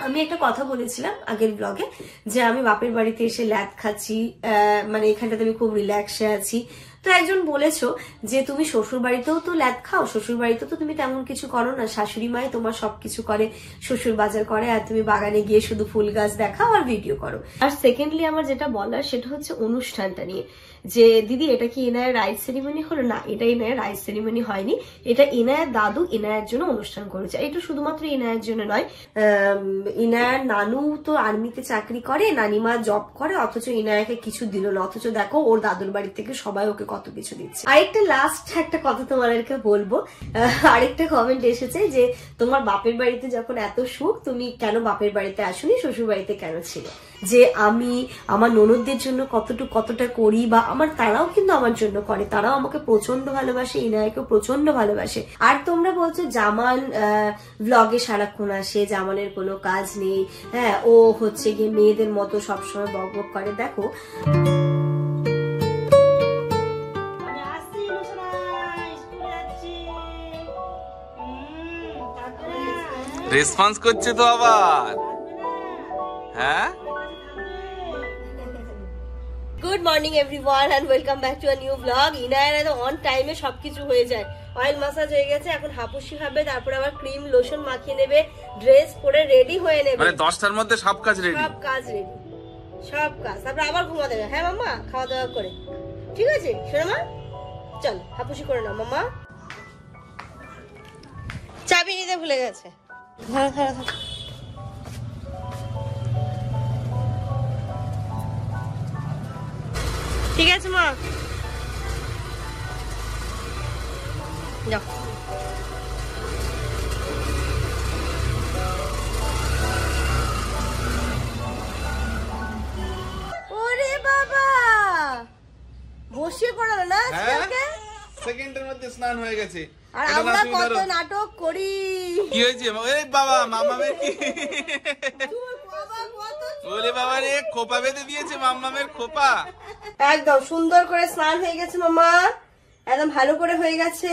আমি একটা কথা বলেছিলাম আগের ব্লগে যে আমি বাপের বাড়িতে এসে ল্যাদ খাচ্ছি, মানে এখানটাতে আমি খুব রিল্যাক্সে আছি। তো একজন বলেছো যে তুমি শ্বশুর বাড়িতেও তো ল্যাদ খাও, শ্বশুর বাড়িতেও তো তুমি তেমন কিছু করো না, শাশুড়ি মাই তোমার সবকিছু করে, শ্বশুর বাজার করে, আর তুমি বাগানে গিয়ে শুধু ফুল গাছ দেখাও আর ভিডিও করো। আর সেকেন্ডলি আমার যেটা বলার সেটা হচ্ছে অনুষ্ঠানটা নিয়ে, যে দিদি এটা কি এনায়ের রাইট সেরিমনি হলো? না, এটা এনায়ের রাইট সেরিমনি হয়নি, এটা এনায়ের দাদু এনায়ের জন্য অনুষ্ঠান করেছে। এটা শুধুমাত্র এনায়ের জন্য নয়, ইনায়ার নানু তো আর্মিতে চাকরি করে, নানিমা জব করে, অথচ ইনায়াকে কিছু দিল না, অথচ দেখো ওর দাদুর বাড়ি থেকে সবাই ওকে কত কিছু দিচ্ছে। আরেকটা লাস্ট একটা কথা তোমাদেরকে বলবো, আরেকটা কমেন্ট এসেছে যে তোমার বাপের বাড়িতে যখন এত সুখ, তুমি কেন বাপের বাড়িতে আসোনি, শ্বশুর বাড়িতে কেন ছিলে? যে আমি আমার ননদদের জন্য কতটা করি, বা আমার তারাও কিন্তু আমার জন্য করে, তারাও আমাকে প্রচন্ড ভালোবাসে, ইনায়াকেও প্রচন্ড ভালোবাসে। আর তোমরা বলছো জামান ব্লগে সারাক্ষণ আসে, জামানের কোনো কাজ নেই, হ্যাঁ ও হচ্ছে গিয়ে মেয়েদের মতো সবসময় বক বক করে। দেখো রেসপন্স করছে তো আবার, হ্যাঁ। Good morning everyone and welcome back to a new blog. ইনায়ার একদম অন টাইমে সবকিছু হয়ে যায়, অয়েল মাসাজ হয়ে গেছে, এখন হাপুসি হবে, তারপর আবার ক্রিম লোশন মাখিয়ে নেবে, ড্রেস পরে রেডি হয়ে নেবে, মানে 10টার মধ্যে সব কাজ রেডি, সব কাজ রেডি, সব কাজ। তারপর আবার ঘুমা দেবে। হ্যাঁ মাম্মা, খাওয়া দাওয়া করে ঠিক আছে শোনো মা, চল হাপুসি করে নাও। মাম্মা চাবি নিতে ভুলে গেছে। ঠিক আছে মা, যাও। ওরে বাবা, বসিয়ে পড়ালো না আজকে, সেকেন্ডের মধ্যে স্নান হয়ে গেছে। আর আমরা কত নাটক করি। কি হয়েছে? এই বাবা মামামের কি, ওরে বাবা রে, খোপা বেঁধে দিয়েছে মামামের খোপা। একদম সুন্দর করে স্নান হয়ে গেছে মামা, একদম ভালো করে হয়ে গেছে।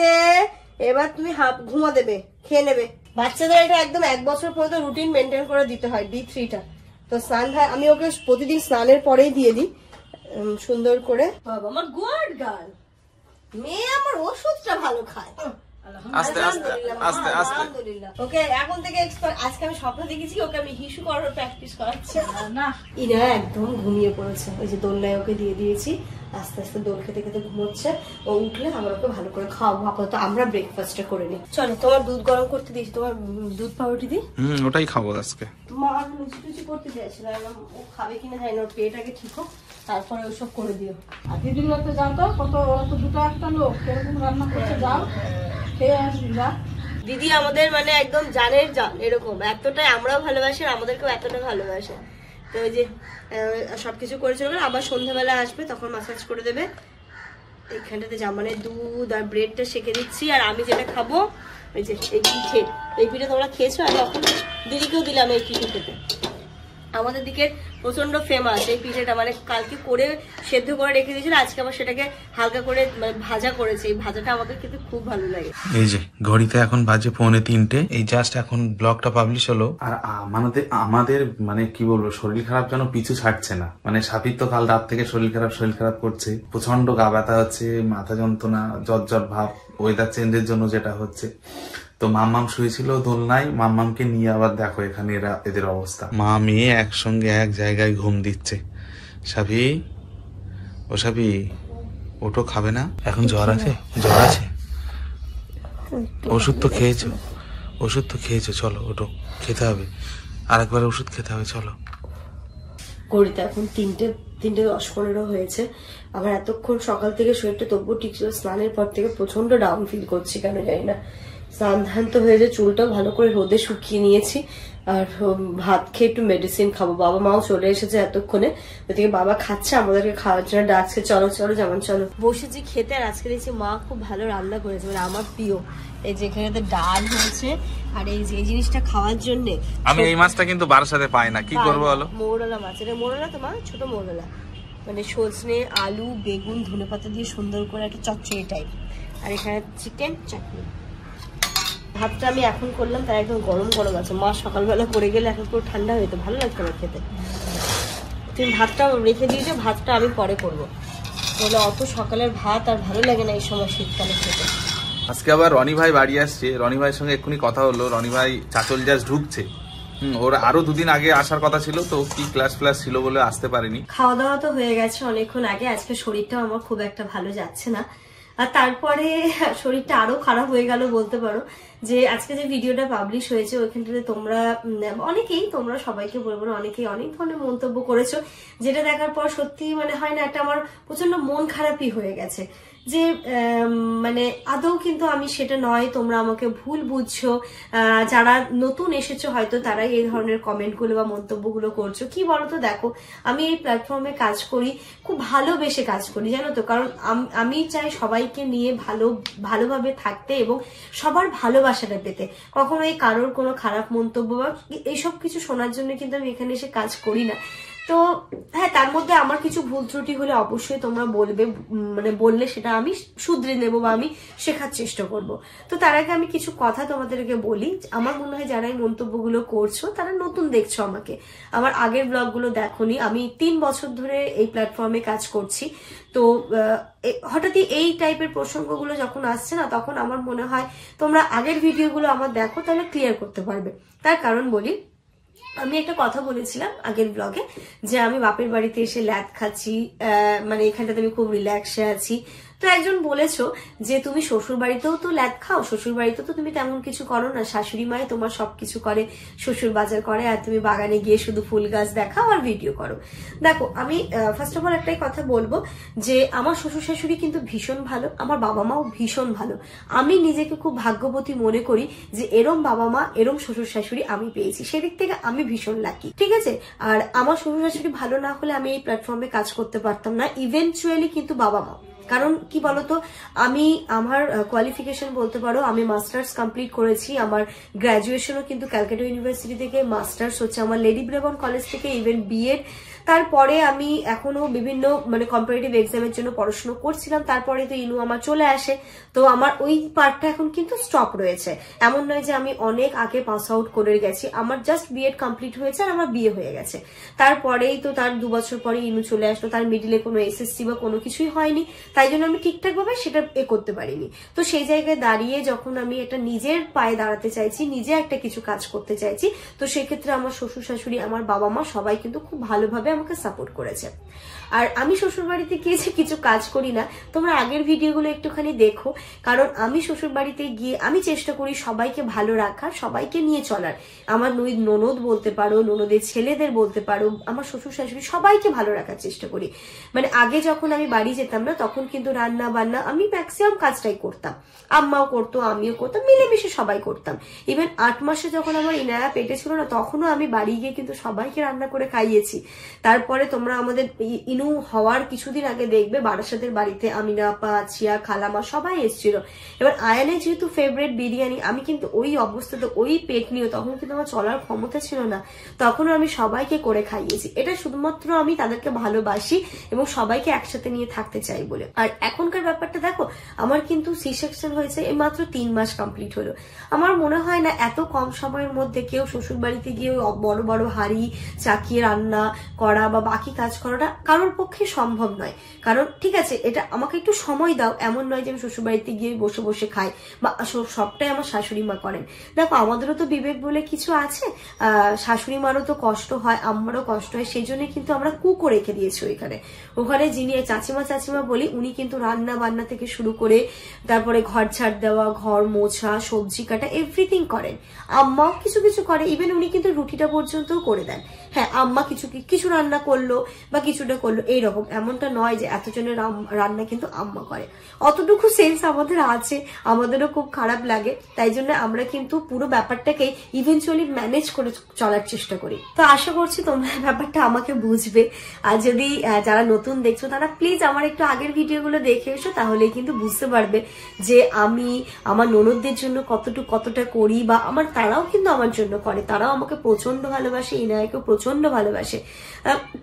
এবার তুমি ঘুমা দেবে, খেয়ে নেবে। বাচ্চাদের এটা একদম 1 বছর পর্যন্ত রুটিন মেনটেন করে দিতে হয়, D3টা। তো স্নান আমি ওকে প্রতিদিন স্নানের পরেই দিয়ে দিই সুন্দর করে। বাবা আমার গুড গার্ল, মেয়ে আমার ওষুধটা ভালো খায়। আস্তে আস্তে আস্তে আস্তে ওকে এখন থেকে আজকে আমি স্বপ্ন দেখেছি ওকে আমি হিসু করার প্র্যাকটিস করাচ্ছি না। ইনা একদম ঘুমিয়ে পড়েছে, ওই যে দোলনায় ওকে দিয়ে দিয়েছি, আস্তে আস্তে দোল খেতে খেতে ঘুমোচ্ছে। ও উঠলে আমরা ওকে ভালো করে খাওয়াবো। আপাতত আমরা ব্রেকফাস্টটা করে নিই। চলো তোমার দুধ গরম করতে দিয়েছি, তোমার দুধ পাউরুটি দিই। ওটাই খাবো আজকে। মা লুচি টুচি করতে চাইছিলাম, ও খাবে কিনা জানি না, ওর পেট আগে ঠিক হোক তারপরে ওসব করে দিও। আর দিদির লোকটা যাও তো, কত তো দুটো একটা লোক কিরকম রান্না করছে, যাও খেয়ে আসবি। যা দিদি আমাদের মানে একদম জানের জান, এরকম এতটাই আমরাও ভালোবাসি আর আমাদেরকেও এতটা ভালোবাসে। তো ওই যে সবকিছু করে চলবে, আবার সন্ধ্যাবেলা আসবে তখন মাসাজ করে দেবে। এইখানটাতে জামানের দুধ আর ব্রেডটা সেঁকে দিচ্ছি, আর আমি যেটা খাবো ওই যে এই পিঠে তোমরা খেয়েছো, আমি এখন দিদিকেও দিলাম এই পিঠে খেতে। আমাদের দিকে প্রচন্ড ফেমাস এই পিঠেটা, মানে কালকে করে সেদ্ধ করে রেখে দিয়েছিল, আজকে আবার সেটাকে হালকা করে মানে ভাজা করেছে। এই ভাজাটা আমাদের খেতে খুব ভালো লাগে। এই যে ঘড়িতে এখন বাজে 2:45, এই জাস্ট এখন ব্লগটা পাবলিশ হলো। আর আমাদের মানে কি বলবো, শরীর খারাপ যেন পিছু ছাড়ছে না। মানে সাপির তো কাল রাত থেকে শরীর খারাপ করছে, প্রচন্ড গা ব্যথা হচ্ছে, মাথা যন্ত্রণা, জ্বর ভাব, ওয়েদার চেঞ্জের জন্য যেটা হচ্ছে। তো মাম্মাম শুয়েছিল দোলনায়, মাম্মামকে নিয়ে আবার দেখো এখানে এদের অবস্থা। মা মেয়ে একসঙ্গে এক জায়গায় ঘুম দিচ্ছে। সাবি, ও সাবি ওটো খাবে না? এখন জ্বর আছে? ওষুধ তো খেয়েছো, চলো ওটো খেতে হবে, আরেকবার ওষুধ খেতে হবে, চলো। ঘড়িতে এখন 3:10-15 হয়েছে। আমার এতক্ষণ সকাল থেকে শরীরটা তবুও ঠিক ছিল, স্নানের পর থেকে প্রচন্ড ডাউন ফিল করছি, কেন জানি না। স্নান ধান তো হয়েছে, চুলটাও ভালো করে রোদে শুকিয়ে নিয়েছি, আর ভাত খেয়ে একটু মেডিসিন খাবো। বাবা মাও চলে এসেছে এতক্ষণে, ওদিকে বাবা খাচ্ছে, আমাদেরকে খাওয়ার জন্য ডাকছে, চলো যেমন চলো। বসেছি খেতে, আর আজকে দেখছি মা খুব ভালো রান্না করেছে, মানে আমার প্রিয়। এই যে এখানে ডাল হয়েছে, আর এই যে এই জিনিসটা খাওয়ার জন্য আমি এই মাছটা কিন্তু বাবার সাথে পাই না, কি করবো বলো? মৌরলা মাছ, এটা মৌরলা তো মা, ছোট মৌরলা, মানে সজনে আলু বেগুন ধনেপাতা দিয়ে সুন্দর করে একটা চচ্চড়ি টাইপ, আর এখানে চিকেন চাটনি। ভাতটা আমি এখন করলাম, তার একদম গরম গরম আছে। মা সকালবেলা করে গেলে এখন পুরো ঠান্ডা হয়ে যেত, ভালো লাগতো না খেতে। তুমি ভাতটা রেখে দিয়েছো, ভাতটা আমি পরে করবো, বলে অত সকালের ভাত আর ভালো লাগে না এই সময় শীতকালে খেতে। আজকে আবার রনি ভাই বাড়ি আসছে, রনি ভাইয়ের সঙ্গে এক্ষুনি কথা হলো। রনি ভাই চাচল জাস্ট ঢুকছে, ওর আরো দুদিন আগে আসার কথা ছিল, তো কি ক্লাস ছিল বলে আসতে পারেনি। খাওয়া দাওয়া তো হয়ে গেছে অনেকক্ষণ আগে। আজকে শরীরটাও আমার খুব একটা ভালো যাচ্ছে না, আর তারপরে শরীরটা আরো খারাপ হয়ে গেল বলতে পারো। যে আজকে যে ভিডিওটা পাবলিশ হয়েছে ওইখানটাতে তোমরা অনেকেই, তোমরা সবাইকে বলবো না, অনেকেই অনেক ধরনের মন্তব্য করেছো, যেটা দেখার পর সত্যি মানে হয় না, একটা আমার প্রচন্ড মন খারাপই হয়ে গেছে। যে মানে আদৌ কিন্তু আমি সেটা নয়, তোমরা আমাকে ভুল বুঝছো। যারা নতুন এসেছো হয়তো তারাই এই ধরনের কমেন্টগুলো বা মন্তব্যগুলো করছো। কি বলতো, দেখো আমি এই প্ল্যাটফর্মে কাজ করি, খুব ভালোবেসে কাজ করি, জানো তো। কারণ আমি চাই সবাইকে নিয়ে ভালোভাবে থাকতে এবং সবার ভালোবাসাটা পেতে। কখনো এই কারোর কোনো খারাপ মন্তব্য বা এইসব কিছু শোনার জন্য কিন্তু আমি এখানে এসে কাজ করি না। তো হ্যাঁ, তার মধ্যে আমার কিছু ভুল ত্রুটি হলে অবশ্যই তোমরা বলবে, মানে বললে সেটা আমি শুধরে নেবো বা আমি শেখার চেষ্টা করব। তো তার আগে আমি কিছু কথা তোমাদেরকে বলি। আমার মনে হয় যারা এই মন্তব্যগুলো করছো তারা নতুন দেখছো আমাকে, আমার আগের ব্লগগুলো দেখোনি। আমি 3 বছর ধরে এই প্ল্যাটফর্মে কাজ করছি। তো হঠাৎই এই টাইপের প্রসঙ্গগুলো যখন আসছে না, তখন আমার মনে হয় তোমরা আগের ভিডিওগুলো আমার দেখো, তাহলে ক্লিয়ার করতে পারবে। তার কারণ বলি, আমি একটা কথা বলেছিলাম আগের ব্লগে যে আমি বাপের বাড়িতে এসে ল্যাদ খাচ্ছি, মানে এখানটাতে আমি খুব রিল্যাক্সে আছি। তো একজন বলেছো যে তুমি শ্বশুর বাড়িতেও তো ল্যাদ খাও, শ্বশুর বাড়িতেও তো তুমি তেমন কিছু করো না, শাশুড়ি মাই তোমার সবকিছু করে, শ্বশুর বাজার করে, আর তুমি বাগানে গিয়ে শুধু ফুল গাছ দেখাও আর ভিডিও করো। দেখো আমি ফার্স্ট অফ অল একটাই কথা বলবো যে আমার শ্বশুর শাশুড়ি কিন্তু ভীষণ ভালো, আমার বাবা মাও ভীষণ ভালো। আমি নিজেকে খুব ভাগ্যবতী মনে করি যে এরম বাবা মা, এরম শ্বশুর শাশুড়ি আমি পেয়েছি, সেদিক থেকে আমি ভীষণ লাকি, ঠিক আছে। আর আমার শ্বশুর শাশুড়ি ভালো না হলে আমি এই প্ল্যাটফর্মে কাজ করতে পারতাম না, ইভেনচুয়ালি কিন্তু বাবা মা। কারণ কি বলতো, আমি আমার কোয়ালিফিকেশন বলতে পারো, আমি মাস্টার্স কমপ্লিট করেছি, আমার গ্রাজুয়েশনও কিন্তু ক্যালকাটা ইউনিভার্সিটি থেকে, মাস্টার্স হচ্ছে আমার লেডি ব্রেবন কলেজ থেকে, ইভেন বিএড। তারপরে আমি এখনো বিভিন্ন মানে কম্পারেটিভ এক্সামের জন্য পড়াশোনা করছিলাম, তারপরে তো ইনু আমার চলে আসে। তো আমার ওই পার্টটা এখন কিন্তু স্টপ রয়েছে, এমন নয় যে আমি অনেক আগে পাস আউট করে গেছি। আমার জাস্ট বিএড কমপ্লিট হয়েছে আর আমার বিয়ে হয়ে গেছে। তারপরেই তো তার 2 বছর পরে ইনু চলে আসলো, তার মিডিলে কোনো এসএসসি বা কোনো কিছুই হয়নি, তাই জন্য আমি ঠিকঠাক ভাবে সেটা করতে পারিনি। তো সেই জায়গায় দাঁড়িয়ে যখন আমি একটা নিজের পায়ে দাঁড়াতে চাইছি, নিজে একটা কিছু কাজ করতে চাইছি, তো সেক্ষেত্রে আমার শ্বশুর শাশুড়ি, আমার বাবা মা সবাই কিন্তু খুব ভালোভাবে আমাকে সাপোর্ট করেছে। আর আমি শ্বশুর বাড়িতে গিয়েছি কিছু কাজ করি না, তোমরা আগের ভিডিওগুলো একটুখানি দেখো। কারণ আমি শ্বশুর বাড়িতে গিয়ে আমি চেষ্টা করি সবাইকে ভালো রাখার, সবাইকে নিয়ে চলার। আমার ননদ বলতে পারো, ননদের ছেলেদের বলতে পারো, আমার শ্বশুর শাশুড়ি সবাইকে ভালো রাখার চেষ্টা করি। মানে আগে যখন আমি বাড়ি যেতাম না, তখন কিন্তু রান্না বান্না আমি ম্যাক্সিমাম কাজটাই করতাম, আম্মাও করতো, আমিও করতাম, মিলেমিশে সবাই করতাম। ইভেন 8 মাসে যখন আমার ইনায়া পেটে ছিল না, তখনও আমি বাড়ি গিয়ে কিন্তু সবাইকে রান্না করে খাইয়েছি। তারপরে তোমরা আমাদের ইনু হওয়ার কিছুদিন আগে দেখবে বারাসাতের বাড়িতে আমিনা আপা, ছিয়া, খালামা সবাই এসেছিল। এবার আয়ানের যেহেতু ফেভারিট বিরিয়ানি, আমি কিন্তু ওই অবস্থাতে ওই পেট নিয়ে, তখন কিন্তু আমার চলার ক্ষমতা ছিল না, তখনও আমি সবাইকে করে খাইয়েছি। এটা শুধুমাত্র আমি তাদেরকে ভালোবাসি এবং সবাইকে একসাথে নিয়ে থাকতে চাই বলে। আর এখনকার ব্যাপারটা দেখো, আমার কিন্তু সি সেকশন হয়েছে এই মাত্র 3 মাস কমপ্লিট হলো। আমার মনে হয় না এত কম সময়ের মধ্যে কেউ শ্বশুর বাড়িতে গিয়ে বড় বড় হাড়ি চাকিয়ে রান্না করা বা বাকি কাজ করাটা কারোর পক্ষে সম্ভব নয়। কারণ ঠিক আছে, এটা আমাকে একটু সময় দাও, এমন নয় যে আমি শ্বশুর বাড়িতে গিয়ে বসে বসে খাই বা সবটাই আমার শাশুড়ি মা করেন। দেখো আমাদেরও তো বিবেক বলে কিছু আছে, শাশুড়ি মারও তো কষ্ট হয়, আমারও কষ্ট হয়, সেই জন্য কিন্তু আমরা কুকও রেখে দিয়েছি ওখানে যিনি চাচিমা বলি, উনি কিন্তু রান্না বান্না থেকে শুরু করে তারপরে ঘর ঝাড় দেওয়া, ঘর মোছা, সবজি কাটা এভরিথিং করেন। আম্মাও কিছু কিছু করে, ইভেন উনি কিন্তু রুটিটা পর্যন্তও করে দেন। হ্যাঁ, আম্মা কিছু রান্না করলো বা কিছুটা করলো এইরকম, এমনটা নয় যে এতজনের রান্না কিন্তু আম্মা করে। অতটুকু সেন্স আমাদের আছে, আমাদেরও খুব খারাপ লাগে, তাই জন্য আমরা কিন্তু পুরো ব্যাপারটাকে ইভেনচুয়ালি ম্যানেজ করে চলার চেষ্টা করি। তো আশা করছি তোমরা ব্যাপারটা আমাকে বুঝবে। আর যদি যারা নতুন দেখছো তারা প্লিজ আমার একটু আগের ভিডিও ভিডিওগুলো দেখে এসো, তাহলেই কিন্তু বুঝতে পারবে যে আমি আমার ননদদের জন্য কতটা করি, বা তারাও কিন্তু আমার জন্য করে, তারাও আমাকে প্রচন্ড ভালোবাসে, ইনায়াকেও প্রচন্ড ভালোবাসে।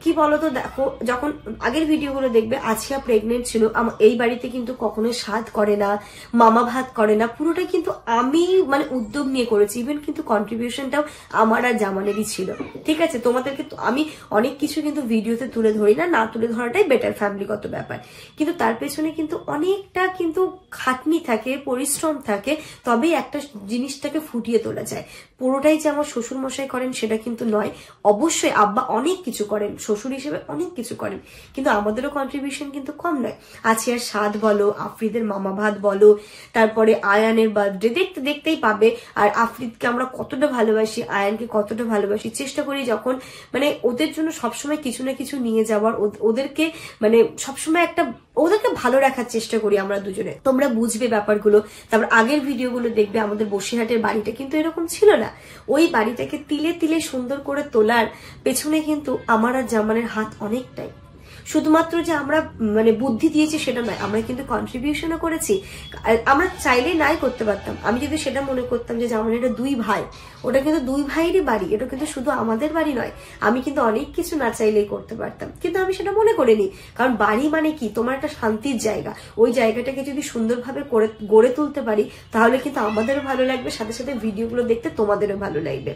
কি বলতো, দেখো যখন আগের ভিডিওগুলো দেখবে, আছিয়া প্রেগনেন্ট ছিল, এই বাড়িতে কিন্তু কখনো স্বাদ করে না, মামা ভাত করে না, পুরোটা কিন্তু আমি মানে উদ্যোগ নিয়ে করেছি। ইভেন কিন্তু কন্ট্রিবিউশনটাও আমার আর জামানেরই ছিল, ঠিক আছে। তোমাদেরকে আমি অনেক কিছু কিন্তু ভিডিওতে তুলে ধরি না, তুলে ধরাটাই বেটার, ফ্যামিলিগত ব্যাপার, কিন্তু তার পেছনে কিন্তু অনেকটা কিন্তু খাটনি থাকে, পরিশ্রম থাকে, তবেই একটা জিনিসটাকে ফুটিয়ে তোলা যায়। পুরোটাই যে আমার শ্বশুর মশাই করেন সেটা কিন্তু নয়, অবশ্যই আব্বা অনেক কিছু করেন, শ্বশুর হিসেবে অনেক কিছু করেন, কিন্তু আমাদেরও কন্ট্রিবিউশন কিন্তু কম নয়। আছিয়ার স্বাদ বলো, আফ্রিদের মামা ভাত বলো, তারপরে আয়ানের বার্থডে দেখতেই পাবে। আর আফ্রিদকে আমরা কতটা ভালোবাসি, আয়ানকে কতটা ভালোবাসি, চেষ্টা করি যখন মানে ওদের জন্য সবসময় কিছু না কিছু নিয়ে যাওয়ার, ওদেরকে মানে সবসময় ওদেরকে ভালো রাখার চেষ্টা করি আমরা দুজনে। তোমরা বুঝবে ব্যাপারগুলো। তারপর আগের ভিডিওগুলো দেখবে, আমাদের বসিরহাটের বাড়িটা কিন্তু এরকম ছিল না। ওই বাড়িটাকে তিলে তিলে সুন্দর করে তোলার পেছনে কিন্তু আমার আর জামানের হাত অনেকটাই। শুধুমাত্র যে আমরা মানে বুদ্ধি দিয়েছি সেটা নয়, আমরা কিন্তু কন্ট্রিবিউশনও করেছি। আমরা চাইলে নাই করতে পারতাম। আমি যদি সেটা মনে করতাম যে জামানের এটা 2 ভাই, ওটা কিন্তু 2 ভাইয়েরই বাড়ি, এটা কিন্তু শুধু আমাদের বাড়ি নয়, আমি কিন্তু অনেক কিছু না চাইলেই করতে পারতাম, কিন্তু আমি সেটা মনে করিনি। কারণ বাড়ি মানে কি, তোমার একটা শান্তির জায়গা, ওই জায়গাটাকে যদি সুন্দরভাবে গড়ে তুলতে পারি তাহলে কিন্তু আমাদেরও ভালো লাগবে, সাথে সাথে ভিডিওগুলো দেখতে তোমাদেরও ভালো লাগবে।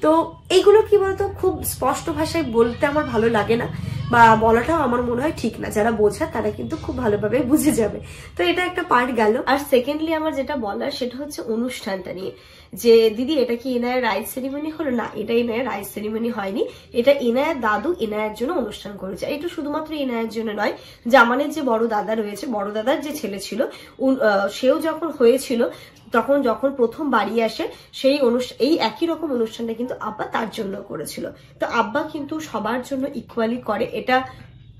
তো এইগুলো কি বলতো, খুব স্পষ্ট ভাষায় বলতে আমার ভালো লাগে না, বা বলাটাও আমার মনে হয় ঠিক না। যারা বোঝা তারা কিন্তু খুব ভালোভাবে বুঝে যাবে। তো এটা একটা পার্ট গেল। আর সেকেন্ডলি আমার যেটা বলার সেটা হচ্ছে অনুষ্ঠানটা নিয়ে, যে দিদি এটা কি ইনায়ের রাইস সেরিমনি হলো? না, এটা ইনায়ের রাইস সেরিমনি হয়নি, এটা ইনায়ের দাদু ইনায়ের জন্য অনুষ্ঠান করেছে। এটা শুধুমাত্র ইনায়ের জন্য নয়, জামানের যে বড় দাদা রয়েছে, বড় দাদার যে ছেলে ছিল, সেও যখন হয়েছিল, যখন প্রথম বাড়ি আসে, এই একই রকম অনুষ্ঠানটা কিন্তু আব্বা তার জন্য করেছিল। তো আব্বা কিন্তু সবার জন্য ইকুয়ালি করে, এটা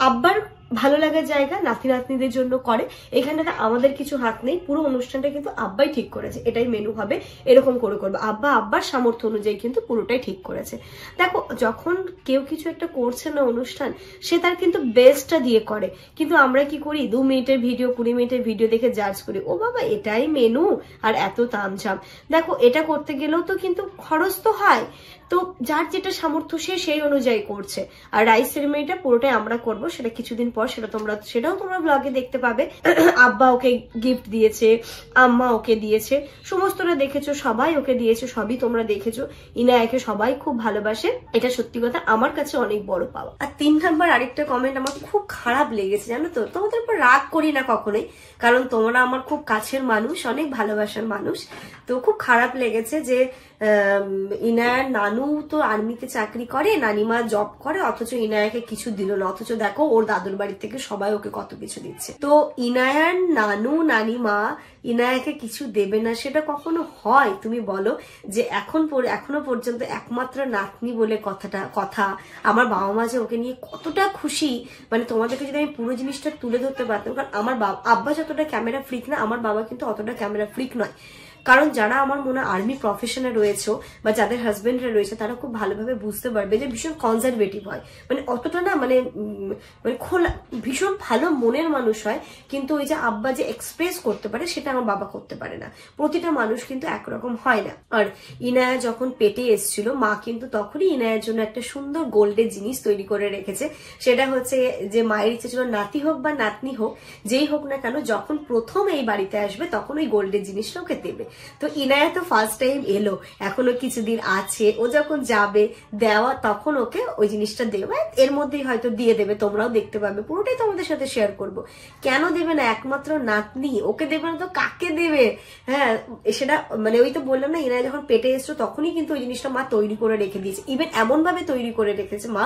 আব্বার ভালো লাগার জায়গা, নাতি নাতনিদের জন্য করে, এখানটাতে আমাদের কিছু হাত নেই। পুরো অনুষ্ঠানটা কিন্তু আব্বাই ঠিক করেছে, এটাই মেনু হবে, এরকম করে করবে। আব্বার সামর্থ্য অনুযায়ী কিন্তু পুরোটাই ঠিক করেছে। দেখো, যখন কেউ কিছু একটা করছে না অনুষ্ঠান, সে তার কিন্তু বেস্টটা দিয়ে করে, কিন্তু আমরা কি করি, 2 মিনিটের ভিডিও 20 মিনিটের ভিডিও দেখে জাজ করি, ও বাবা এটাই মেনু আর এত তামঝাম। দেখো, এটা করতে গেলেও তো কিন্তু খরচ তো হয়, তো যার যেটা সামর্থ্য সে সেই অনুযায়ী করছে। আর রাইস সেরিমনিটা পুরোটাই আমরা করব, সেটা কিছুদিন পর, সেটাও তোমরা ব্লগে দেখতে পাবে। আব্বা ওকে গিফট দিয়েছে, আম্মা ওকে দিয়েছে, সমস্তটা দেখেছো, সবাই ওকে দিয়েছে, সবই তোমরা দেখেছো। ইনায়াকে সবাই খুব ভালোবাসে, এটা সত্যি কথা আমার কাছে অনেক বড় পাওয়া। আর 3 নাম্বার আরেকটা কমেন্ট আমার খুব খারাপ লেগেছে, জানো তো। তোমাদের উপর রাগ করি না কখনোই, কারণ তোমরা আমার খুব কাছের মানুষ, অনেক ভালোবাসার মানুষ। তো খুব খারাপ লেগেছে যে ইনায়ার নানু তো আর্মিতে চাকরি করে, নানিমা জব করে, অথচ ইনায়াকে কিছু দিল না। অথচ দেখো ওর দাদুর বাড়ি থেকে সবাই ওকে কত কিছু দিচ্ছে। তো ইনায়ার নানু নানিমা ইনায়াকে কিছু দেবে না, সেটা কখনো হয়? তুমি বলো। যে এখনো পর্যন্ত একমাত্র নাতনি বলে কথা আমার বাবা মা যে ওকে নিয়ে কতটা খুশি, মানে তোমাদেরকে যদি আমি পুরো জিনিসটা তুলে ধরতে পারতাম। কারণ আমার আব্বা যতটা ক্যামেরা ফ্রিক না, আমার বাবা কিন্তু অতটা ক্যামেরা ফ্রিক নয়। কারণ যারা আমার মনে হয় আর্মি প্রফেশনে রয়েছে বা যাদের হাজবেন্ডরা রয়েছে, তারা খুব ভালোভাবে বুঝতে পারবে যে ভীষণ কনজারভেটিভ হয়, মানে অতটা না, মানে খোলা, ভীষণ ভালো মনের মানুষ হয়, কিন্তু ওই যে আব্বা যে এক্সপ্রেস করতে পারে সেটা আমার বাবা করতে পারে না। প্রতিটা মানুষ কিন্তু একরকম হয় না। আর ইনায়া যখন পেটে এসেছিল, মা কিন্তু তখনই ইনায়ার জন্য একটা সুন্দর গোল্ডের জিনিস তৈরি করে রেখেছে। সেটা হচ্ছে যে মায়ের ইচ্ছে ছিল নাতি হোক বা নাতনি হোক, যেই হোক না কেন, যখন প্রথম এই বাড়িতে আসবে তখন ওই গোল্ডের জিনিসটা ওকে দেবে। তো ইনায়া তো ফার্স্ট টাইম এলো, এখনো কিছুদিন আছে, ও যখন যাবে দেওয়া তখন ওকে ওই জিনিসটা দেবে, এর মধ্যেই হয়তো দিয়ে দেবে, তোমরাও দেখতে পাবে, পুরোটাই তোমাদের সাথে শেয়ার করব। কেন দেবে না? একমাত্র নাতনি, ওকে দেবে না তো কাকে দেবে? হ্যাঁ, সেটা মানে ওই তো বললাম না, ইনায়া যখন পেটে এসছো তখনই কিন্তু ওই জিনিসটা মা তৈরি করে রেখে দিয়েছে। ইভেন এমন ভাবে তৈরি করে রেখেছে মা,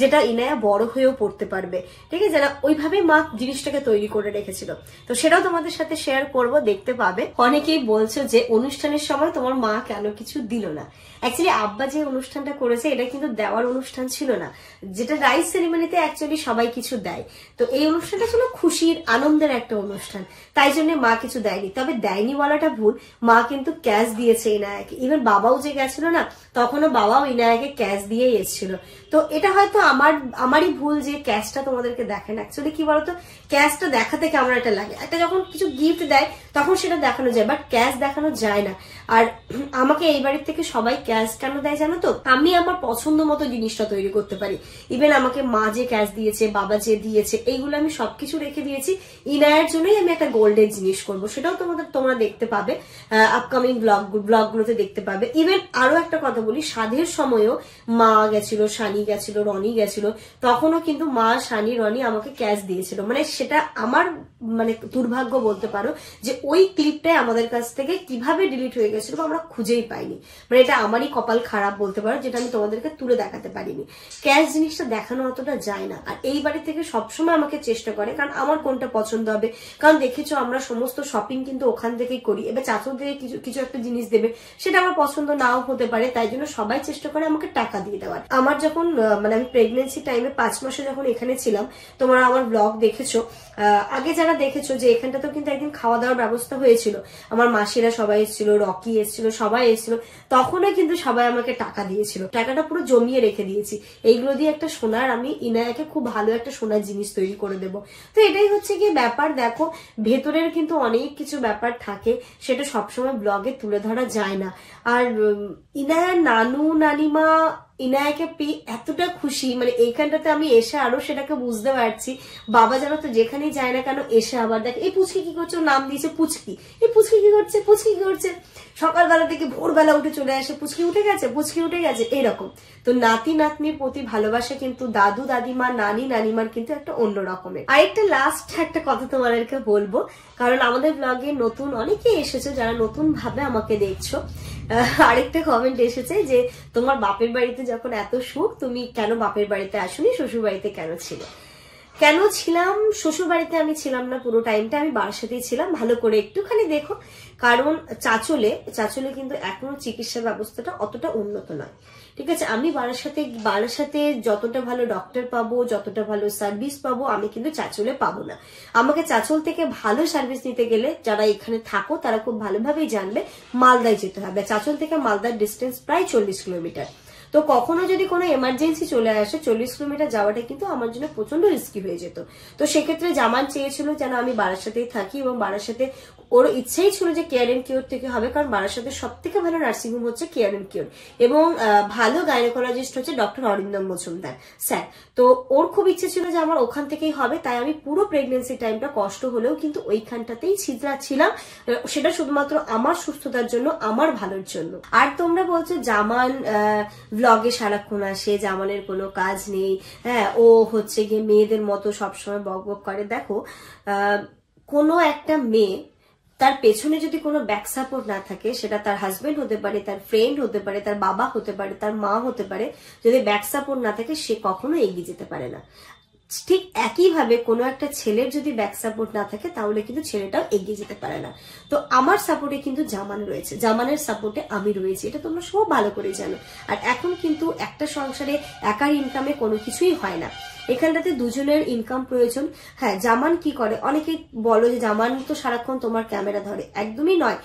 যেটা ইনায়া বড় হয়েও পড়তে পারবে, ঠিক আছে না? ওইভাবেই মা জিনিসটাকে তৈরি করে রেখেছিল। তো সেটাও তোমাদের সাথে শেয়ার করব, দেখতে পাবে। অনেকেই বলছো যে অনুষ্ঠানের সময় তোমার মা কেন কিছু দিল না। অ্যাকচুয়ালি আব্বা যে অনুষ্ঠানটা করেছে এটা কিন্তু দেওয়ার অনুষ্ঠান ছিল না, যেটা রাইস সেরিমনিতে অ্যাকচুয়ালি সবাই কিছু দেয়। তো এই অনুষ্ঠানটা ছিল খুশির আনন্দের একটা অনুষ্ঠান, তাই জন্য মা কিছু দেয়নি। তবে দেয়নি বলাটা ভুল, মা কিন্তু ক্যাশ দিয়েছে ইনায়াকে। ইভেন বাবাও যে গেছিল না, তখনও বাবাও ইনায়াকে ক্যাশ দিয়েই এসেছিল। তো এটা হয়তো আমারই ভুল যে ক্যাশটা তোমাদেরকে দেখেন। অ্যাকচুয়ালি কি বলতো, ক্যাশটা দেখাতে কেমন একটা লাগে, একটা যখন কিছু গিফট দেয় তখন সেটা দেখানো যায়, বাট ক্যাশ দেখানো যায় না। আর আমাকে এই বাড়ির থেকে সবাই ক্যাশ কেন দেয় জানো তো, আমি আমার পছন্দ মতো জিনিসটা তৈরি করতে পারি। ইভেন আমাকে মা যে ক্যাশ দিয়েছে, বাবা যে দিয়েছে, এইগুলো আমি সবকিছু রেখে দিয়েছি। ইনায়ের জন্যই আমি একটা গোল্ডের জিনিস করবো, সেটাও তোমরা দেখতে পাবে আপকামিং ব্লগগুলোতে দেখতে পাবে। ইভেন আরো একটা কথা বলি, সাধের সময়ও মা গেছিল, শানি গেছিল, রনি গেছিল, তখনও কিন্তু মা, শানি, রনি আমাকে ক্যাশ দিয়েছিল। মানে সেটা আমার মানে দুর্ভাগ্য বলতে পারো যে ওই ক্লিপটাই আমাদের কাছ থেকে কিভাবে ডিলিট হয়ে গেছিল আমরা খুঁজেই পাইনি। মানে এটা আমারই কপাল খারাপ বলতে পারো, যেটা আমি তোমাদেরকে তুলে দেখাতে পারিনি। ক্যাশ জিনিসটা দেখানো অতটা যায় না। আর এই বাড়ি থেকে সবসময় আমাকে চেষ্টা করে, কারণ আমার কোনটা পছন্দ হবে, কারণ দেখেছো আমরা সমস্ত শপিং কিন্তু ওখান থেকেই করি। এবার চাচর থেকে কিছু একটা জিনিস দেবে, সেটা আমার পছন্দ নাও হতে পারে, তাই জন্য সবাই চেষ্টা করে আমাকে টাকা দিয়ে দেওয়ার। আমার যখন মানে আমি প্রেগনেন্সি টাইমে 5 মাসে যখন এখানে ছিলাম, তোমরা আমার ব্লগ দেখেছো, আগে যারা দেখেছো যে এখানটাতেও কিন্তু একদিন খাওয়া দাওয়ার ব্যবস্থা হয়েছিল। আমার মাসিরা সবাই এসেছিল, রকি এসেছিল, সবাই এসেছিল, তখনও কিন্তু সবাই আমাকে টাকা দিয়েছিল। টাকাটা পুরো জমিয়ে রেখে দিয়েছি, এইগুলো দিয়ে একটা সোনার, আমি ইনায়াকে খুব ভালো একটা সোনার জিনিস তৈরি করে দেবো। তো এটাই হচ্ছে কি ব্যাপার। দেখো ভেতরের কিন্তু অনেক কিছু ব্যাপার থাকে, সেটা সবসময় ব্লগে তুলে ধরা যায় না। আর ইনায়ার নানু নানিমা ইনায়াকে পেয়ে এতটা খুশি, মানে এইখানটাতে আমি এসে আরো সেটাকে বুঝতে পারছি। বাবা জানো তো যেখানেই যায় না কেন এসে আবার দেখে এই পুচকি কি করছে, নাম দিয়েছে পুচকি, এই পুচকি কি করছে, পুচকি কি করছে, সকালবেলা থেকে ভোরবেলা উঠে চলে আসে, পুচকি উঠে গেছে, পুচকি উঠে গেছে, এইরকম। তো নাতি নাতনির প্রতি ভালোবাসা কিন্তু দাদু দাদিমা, নানি নানিমার কিন্তু একটা অন্য রকমের। আরেকটা লাস্ট একটা কথা তোমাদেরকে বলবো, কারণ আমাদের ব্লগে নতুন অনেকে এসেছে যারা নতুন ভাবে আমাকে দেখছো। আরেকটা কমেন্ট এসেছে যে তোমার বাপের বাড়িতে যখন এত সুখ, তুমি কেন বাপের বাড়িতে আসোনি, শ্বশুর বাড়িতে কেন ছিলে? কেন ছিলাম, শ্বশুর বাড়িতে আমি ছিলাম না পুরো টাইমটা, আমি বারাসাতেই ছিলাম। ভালো করে একটুখানি দেখো, কারণ চাচলে কিন্তু এখনো চিকিৎসা ব্যবস্থাটা অতটা উন্নত নয়, ঠিক আছে। আমি বারাসাতে যতটা ভালো ডক্টর পাবো, যতটা ভালো সার্ভিস পাবো, আমি কিন্তু চাচলে পাবো না। আমাকে চাচল থেকে ভালো সার্ভিস নিতে গেলে, যারা এখানে থাকো তারা খুব ভালোভাবেই জানবে, মালদায় যেতে হবে। চাচল থেকে মালদার ডিস্টেন্স প্রায় 40 কিলোমিটার। তো কখনো যদি কোনো এমার্জেন্সি চলে আসে, 40 কিলোমিটার যাওয়াটা কিন্তু আমার জন্য প্রচন্ড রিস্কি হয়ে যেত। তো সেক্ষেত্রে জামান চেয়েছিল যেন আমি বারাসাতেই থাকি, এবং বারাসাতে ওর ইচ্ছেই ছিল যে কেয়ার এন্ড কিওর থেকে হবে, কারণ বারাসাতে সব থেকে ভালো নার্সিংহোম হচ্ছে কেয়ার এন্ড কিওর, এবং ভালো গাইনোকোলজিস্ট হচ্ছে ডক্টর অরিন্দম মজুমদার স্যার। তো ওর খুব ইচ্ছে ছিল যে আমার ওখান থেকেই হবে, তাই আমি পুরো প্রেগনেন্সি টাইমটা কষ্ট হলেও কিন্তু ওইখানটাতেই ছিলাম, সেটা শুধুমাত্র আমার সুস্থতার জন্য, আমার ভালোর জন্য। আর তোমরা বলছো জামান ব্লগে সারাক্ষণ আসে, জামানের কোনো কাজ নেই, হ্যাঁ ও হচ্ছে গিয়ে মেয়েদের মতো সবসময় বক বক করে। দেখো কোনো একটা মেয়ে, তার পেছনে যদি কোনো ব্যাক সাপোর্ট না থাকে, সেটা তার হাজবেন্ড হতে পারে, তার ফ্রেন্ড হতে পারে, তার বাবা হতে পারে, তার মা হতে পারে, যদি ব্যাক সাপোর্ট না থাকে সে কখনো এগিয়ে যেতে পারে না। ঠিক একইভাবে কোনো একটা ছেলের যদি ব্যাক সাপোর্ট না থাকে তাহলে কিন্তু ছেলেটাও এগিয়ে যেতে পারে না। তো আমার সাপোর্টে কিন্তু জামান রয়েছে, জামানের সাপোর্টে আমি রয়েছি, এটা তোমরা সব ভালো করে জানো। আর এখন কিন্তু একটা সংসারে একার ইনকামে কোনো কিছুই হয় না, এখানটাতে দুজনের ইনকাম প্রয়োজন। হ্যাঁ জামান কি করে, অনেকে বলো যে জামান তো সারাক্ষণ তোমার ক্যামেরা ধরে, একদমই নয়।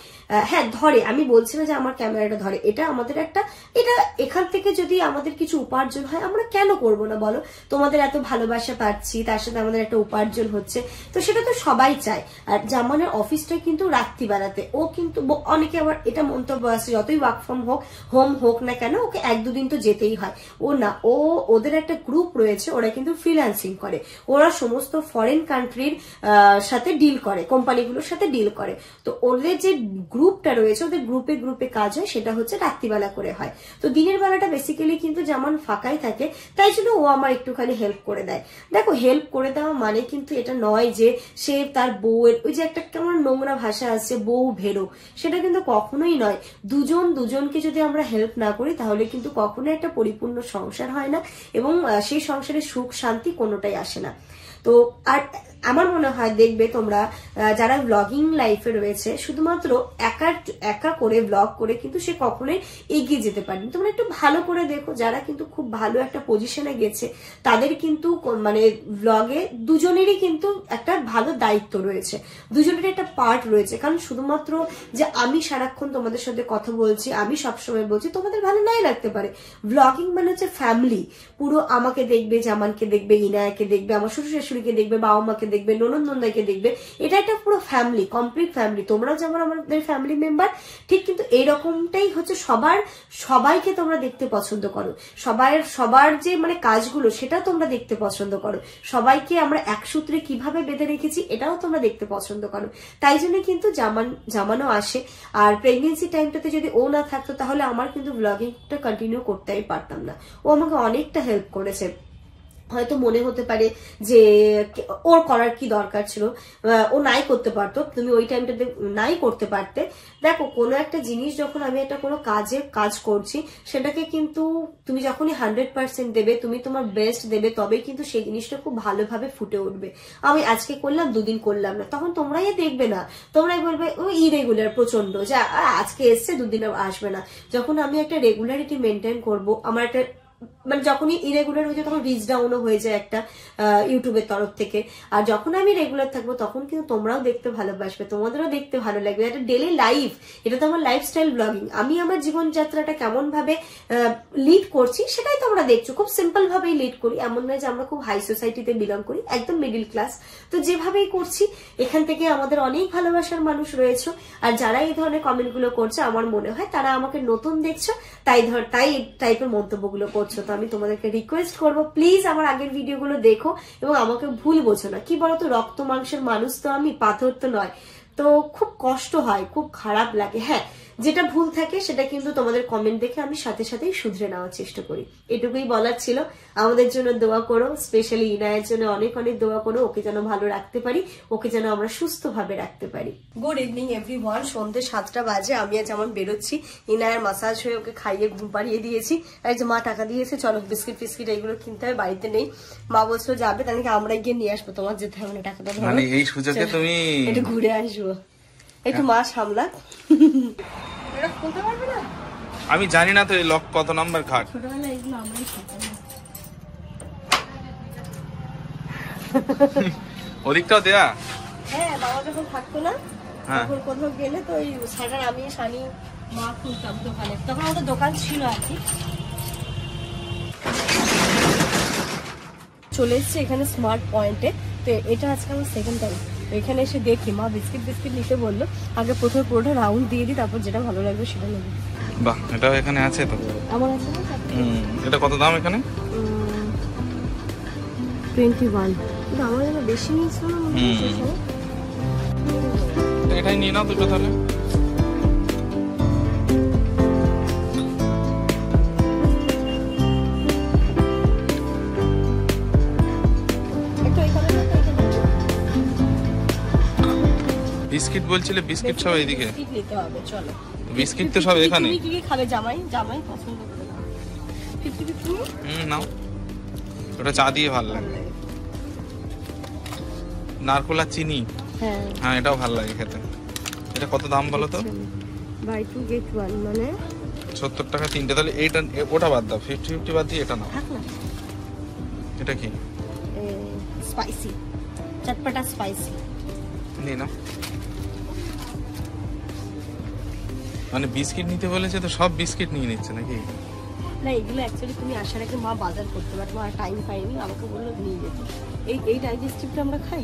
হ্যাঁ ধরে, আমি বলছি না যে আমার ক্যামেরাটা ধরে, এটা আমাদের এটা এখান থেকে যদি আমাদের কিছু উপার্জন হয় আমরা কেন করব না বলো। তোমাদের এত ভালোবাসা পাচ্ছি, তার সাথে আমাদের একটা উপার্জন হচ্ছে, তো সেটা তো সবাই চায়। আর জামানের অফিসটা কিন্তু রাত্রিবেলাতে, ও কিন্তু অনেকে আবার এটা মন্তব্য আছে যতই ওয়ার্ক ফ্রম হোম হোক না কেন ওকে 1-2 দিন তো যেতেই হয়। ও না, ওদের একটা গ্রুপ রয়েছে, ওরা কিন্তু ফ্রিল্যান্সিং করে, ওরা সমস্ত ফরেন কান্ট্রির সাথে ডিল করে, কোম্পানিগুলোর সাথে ডিল করে। তো ওদের যে গ্রুপটা রয়েছে, ওদের গ্রুপে কাজ হয়, সেটা হচ্ছে রাত্রিবেলা করে হয়। তো দিনের বেলাটা বেসিক্যালি কিন্তু যেমন ফাঁকাই থাকে, তাই জন্য ও আমার একটুখানি হেল্প করে দেয়। দেখো হেল্প করে দেওয়া মানে কিন্তু এটা নয় যে সে তার বউয়ের, ওই যে একটা কেমন নোংরা ভাষা আছে বউ ভেরো, সেটা কিন্তু কখনোই নয়। দুজনকে যদি আমরা হেল্প না করি তাহলে কিন্তু কখনোই একটা পরিপূর্ণ সংসার হয় না, এবং সেই সংসারে সুখ শান্তি কোনোটাই আসে না। তো আর আমার মনে হয় দেখবে তোমরা যারা ব্লগিং লাইফে রয়েছে শুধুমাত্র একা করে ব্লগ করে কিন্তু সে কখনোই এগিয়ে যেতে পারেনি। তোমরা একটু ভালো করে দেখো, যারা কিন্তু খুব ভালো একটা পজিশনে গেছে তাদের কিন্তু মানে ব্লগে দুজনেরই কিন্তু একটা ভালো দায়িত্ব রয়েছে, দুজনের একটা পার্ট রয়েছে। কারণ শুধুমাত্র যে আমি সারাক্ষণ তোমাদের সাথে কথা বলছি, আমি সবসময় বলছি, তোমাদের ভালো নাই লাগতে পারে। ব্লগিং মানে হচ্ছে ফ্যামিলি, পুরো আমাকে দেখবে, জামানকে দেখবে, ইনায়াকে দেখবে, আমার শ্বশুর শাশুড়িকে দেখবে, বাবা মাকে দেখবে, ননদ নন্দাকে দেখবে, এটা একটা পুরো ফ্যামিলি, কমপ্লিট ফ্যামিলি। তোমরাও যেমন আমাদের ফ্যামিলি মেম্বার, ঠিক কিন্তু এইরকমটাই হচ্ছে সবাইকে তোমরা দেখতে পছন্দ করো, সবার যে মানে কাজগুলো সেটাও তোমরা দেখতে পছন্দ করো, সবাইকে আমরা এক সূত্রে কিভাবে বেঁধে রেখেছি এটাও তোমরা দেখতে পছন্দ করো। তাই জন্য কিন্তু জামানও আসে। আর প্রেগনেন্সি টাইমটাতে যদি ও না থাকতো তাহলে আমার কিন্তু ব্লগিংটা কন্টিনিউ করতেই পারতাম না। ও আমাকে অনেকটা হেল্প করেছে। হয়তো মনে হতে পারে যে ওর করার কি দরকার ছিল, ও নাই করতে পারতো, তুমি ওই টাইমটাতে নাই করতে পারতে। দেখো, কোনো একটা জিনিস যখন আমি একটা কোনো কাজ করছি, সেটাকে কিন্তু তুমি যখনই 100% দেবে, তুমি তোমার বেস্ট দেবে, তবেই কিন্তু সেই জিনিসটা খুব ভালোভাবে ফুটে উঠবে। আমি আজকে করলাম, দুদিন করলাম না, তখন তোমরাই দেখবে না, তোমরাই বলবে ও ইরেগুলার প্রচন্ড, যা আজকে এসছে দুদিন আসবে না। যখন আমি একটা রেগুলারিটি মেনটেন করবো, আমার একটা মানে যখনই ইরেগুলার হয়ে যায় তখন রিচ ডাউনও হয়ে যায় একটা ইউটিউবের তরফ থেকে। আর যখন আমি রেগুলার থাকবো তখন কিন্তু তোমরাও দেখতে ভালোবাসবে, তোমাদেরও দেখতে ভালো লাগবে। এটা ডেইলি লাইফ, এটা তো আমার লাইফস্টাইল ব্লগিং। আমি আমার জীবনযাত্রাটা কেমন ভাবে লিড করছি সেটাই তোমরা দেখছো। খুব সিম্পল ভাবেই লিড করি, এমন নয় যে আমরা খুব হাই সোসাইটিতে বিলং করি, একদম মিডিল ক্লাস। তো যেভাবেই করছি এখান থেকে আমাদের অনেক ভালোবাসার মানুষ রয়েছে। আর যারা এই ধরনের কমেন্ট গুলো করছে, আমার মনে হয় তারা আমাকে নতুন দেখছো, তাই টাইপের মন্তব্যগুলো করছো। তো আমি তোমাদেরকে রিকোয়েস্ট করবো, প্লিজ আমার আগের ভিডিওগুলো দেখো এবং আমাকে ভুল বোঝো না। কি বলতো, রক্ত মাংসের মানুষ তো আমি, পাথর তো নয়। তো খুব কষ্ট হয়, খুব খারাপ লাগে। হ্যাঁ, যেটা ভুল থাকে সেটা কিন্তু তোমাদের কমেন্ট দেখে আমি সাথে সাথেই শুধরে নেওয়ার চেষ্টা করি। এটুকুই বলার ছিল। আমাদের জন্য দোয়া করো, স্পেশালি ইনায়ের জন্য অনেক অনেক দোয়া করো, ওকে যেন ভালো রাখতে পারি, ওকে যেন আমরা সুস্থ ভাবে রাখতে পারি। Good evening everyone. সন্ধ্যে 7টা বাজে, আমি যেমন বেরোচ্ছি, ইনায়ের মাসাজ হয়ে ওকে খাইয়ে ঘুম পাড়িয়ে দিয়েছি। আর যে মা টাকা দিয়েছে, চলো বিস্কিট ফিস্কিট এগুলো কিনতে হবে, বাড়িতে নেই। মা বলছিল যাবে, তাহলে আমরা গিয়ে নিয়ে আসবো, তোমার যেতে হবে না, টাকাটা ধরো, মানে এই সুযোগে তুমি একটু ঘুরে আসবো, একটু মা সামলা। এটা খুলতে পারবে না? আমি জানি না তো এই লক কত নাম্বার খাট। ছোটবেলায় এগুলো আমরাই খেতাম। ওদিকটাও দেয়া? হ্যাঁ, বাবা যখন থাকতো না, তখন কোথাও গেলে তো ওই শাটার আমি শানি মা খুলতাম দোকানে, তখন আমাদের দোকান ছিল আর কি। চলে এসছে এখানে স্মার্ট পয়েন্টে। তো এটা আজকে আমার সেকেন্ড টাইম এখানে এসে দেখি। মা বিস্কিট নিতে বললো, আগে প্রথমে পুরোটা রাউন্ড দিয়ে দিই, তারপর যেটা ভালো লাগবে সেটা নেবো। বাহ, এটাও এখানে আছে তো? আমার আছে না। এটা কত দাম এখানে? 21। কিন্তু আমার যেন বেশি নিয়েছিল না মনে হচ্ছে। এটাই নিয়ে নাও দুটো তাহলে। বিস্কিট বলছিলে, বিস্কিট সব এইদিকে নিতে হবে, চলো। বিস্কিট তো সব এখানে। তুমি কি খাবে? জামাই পছন্দ করে না। 50 নাও, ওটা চা দিয়ে ভালো লাগে, নারকোল আর চিনি। হ্যাঁ, এটাও ভালো লাগে খেতে। এটা কত দাম বলো তো? বাই 2 get 1 মানে 70 টাকা তিনটে। তাহলে এইটা, ওটা বাদ দাও, 50 বাদ দিয়ে এটা নাও। এটা কি? স্পাইসি, চটপটা স্পাইসি। নিয়ে নাও। মানে বিস্কিট নিতে বলেছে তো সব বিস্কিট নিয়ে নিচ্ছে নাকি? না, এগুলো অ্যাকচুয়ালি তুমি আসার আগে মা বাজার করতে পারতো, আমার টাইম পাইনি, আমাকে বললো নিয়ে যেতে। এই ডাইজেস্টিভটা আমরা খাই।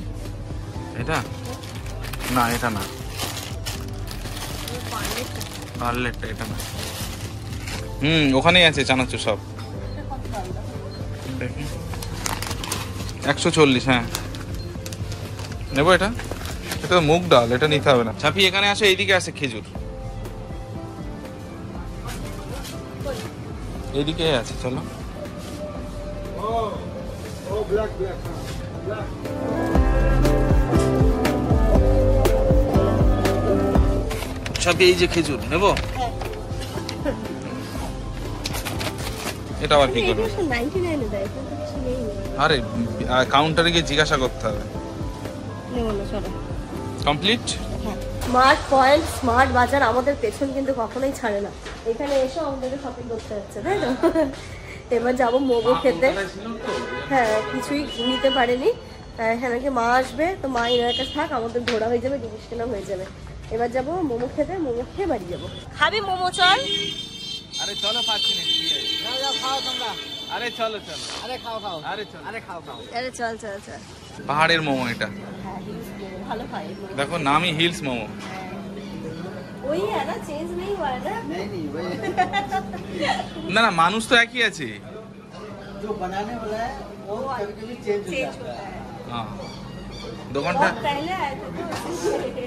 এটা না, এটা না, পার্লেটটা, এটা না। ওখানেই আছে চানাচুর সব। 140। হ্যাঁ, নেবো এটা। এটা তো মুগ ডাল, এটা নিতে হবে না। ছাপি এখানে আসে, এইদিকে আছে খেজুর, এইদিকে আছে, চলো। ছাপি এই যে খেজুর নেবো। এটা আবার কি করবো? আরে কাউন্টারে গিয়ে জিজ্ঞাসা করতে হবে। নেবো না, চলো। কমপ্লিট। স্মার্ট পয়েন্ট, স্মার্ট বাজার আমাদের পেছন কিন্তু কখনোই ছাড়ে না। এখানে এসে আমাদেরকে শপিং করতে হচ্ছে, তাই তো? এবার যাবো মোমো খেতে। হ্যাঁ, কিছুই নিতে পারেনি, এখানে মা আসবে, তো মা এনার কাছে থাক, আমাদের ঘোরা হয়ে যাবে, জিনিস কেনা হয়ে যাবে। এবার যাবো মোমো খেতে, মোমো খেয়ে বাড়ি যাবো। খাবি মোমো? চল। আরে চলো, খাচ্ছি না, খাও তোমরা। আরে চলো চলো, আরে খাও খাও, আরে চলো, আরে খাও খাও, আরে চল চল চল। পাহাড়ের মোমো এটা, হ্যাঁ, হিলস মোমো ভালো খাই। দেখো নামই হিলস মোমো। ওই है ना, चेंज नहीं हुआ है ना? नहीं वही না না, মানুষ তো একই আছে। जो बनाने वाला है वो कभी कभी चेंज हो चेंज जाता होता है। है। হ্যাঁ, দোকানটা बहुत पहले आए थे तो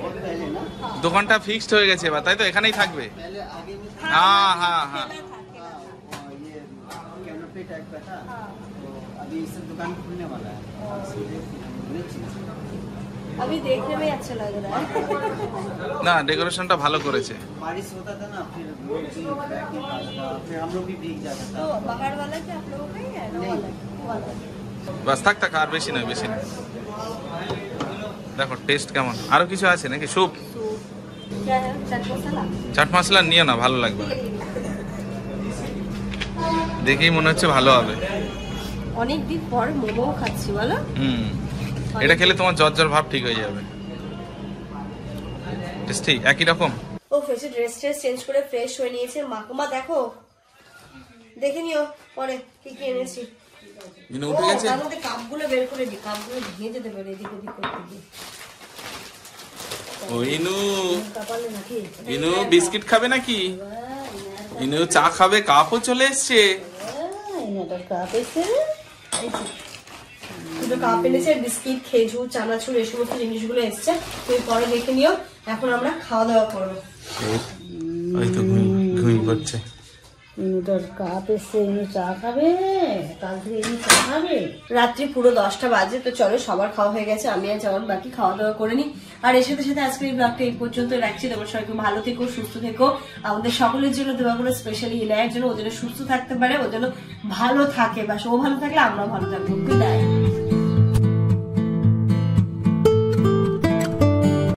बहुत पहले ना দোকানটা ফিক্সড হয়ে গেছে এবার, তাই তো? এখানেই থাকবে। पहले आगे में था হ্যাঁ হ্যাঁ হ্যাঁ, ये कैनोपी टाइप का था तो अभी इस दुकान खुलने वाला है सीधे ब्रिज में। अभी देखने में अच्छा लग रहा है। না ডেকোরেশনটা ভালো করেছে। बारिश होता था ना, फिर रोड भी बैक में था, फिर हम लोग भी भीग जाता तो था। बाहर वाला क्या आप लोगों का ही है ना? नहीं। वाला বাস থাক থাক, আর বেশি নয়, বেশি নয়। দেখো টেস্ট কেমন, আরো কিছু আছে নাকি? স্যুপ, सूप क्या है? चाट मसाला। চাট মশলা নিও না, ভালো লাগবে না। দেখেই মনে হচ্ছে ভালো হবে। অনেক দিন পর মোমো খাচ্ছি, বলো? এটা খেলে তোমার জ্বর জ্বর ভাব ঠিক হয়ে যাবে। টেস্টি একই রকম। ও ফেসে ড্রেস চেঞ্জ করে ফ্রেশ হয়ে নিয়েছে। মা দেখো, দেখে নিও পরে কি কি এনেছি। মিনু উঠে গেছে। তার মধ্যে কাপগুলো বের করে দিই, কাপগুলো ভেঙে যেতে পারে এদিক ওদিক করতে গিয়ে। ও ইনু, কপালে নাকি? ইনু বিস্কিট খাবে নাকি? ইনু চা খাবে, কাপও চলে এসছে। দুটো কাপ এনেছে, বিস্কিট, খেজুর, চানাচুর, এই সমস্ত জিনিসগুলো এসছে। তুমি পরে দেখে নিও। এখন আমরা খাওয়া দাওয়া করবো। ওই তো ঘুমিয়ে পড়ছে। রাত্রি পুরো 10টা বাজে, তো চলো সবার খাওয়া হয়ে গেছে, আমি আর যেমন বাকি খাওয়া দাওয়া করে নি। আর এর সাথে সাথে আজকে এই ব্লগটা এই পর্যন্ত রাখছি। তোমরা সবাই খুব ভালো থেকো, সুস্থ থেকো। আমাদের সকলের জন্য দেওয়া করে, স্পেশালি ইলায়ের জন্য, ও যেন সুস্থ থাকতে পারে, ও যেন ভালো থাকে, বাস ও ভালো থাকলে আমরাও ভালো থাকবো। বিদায়।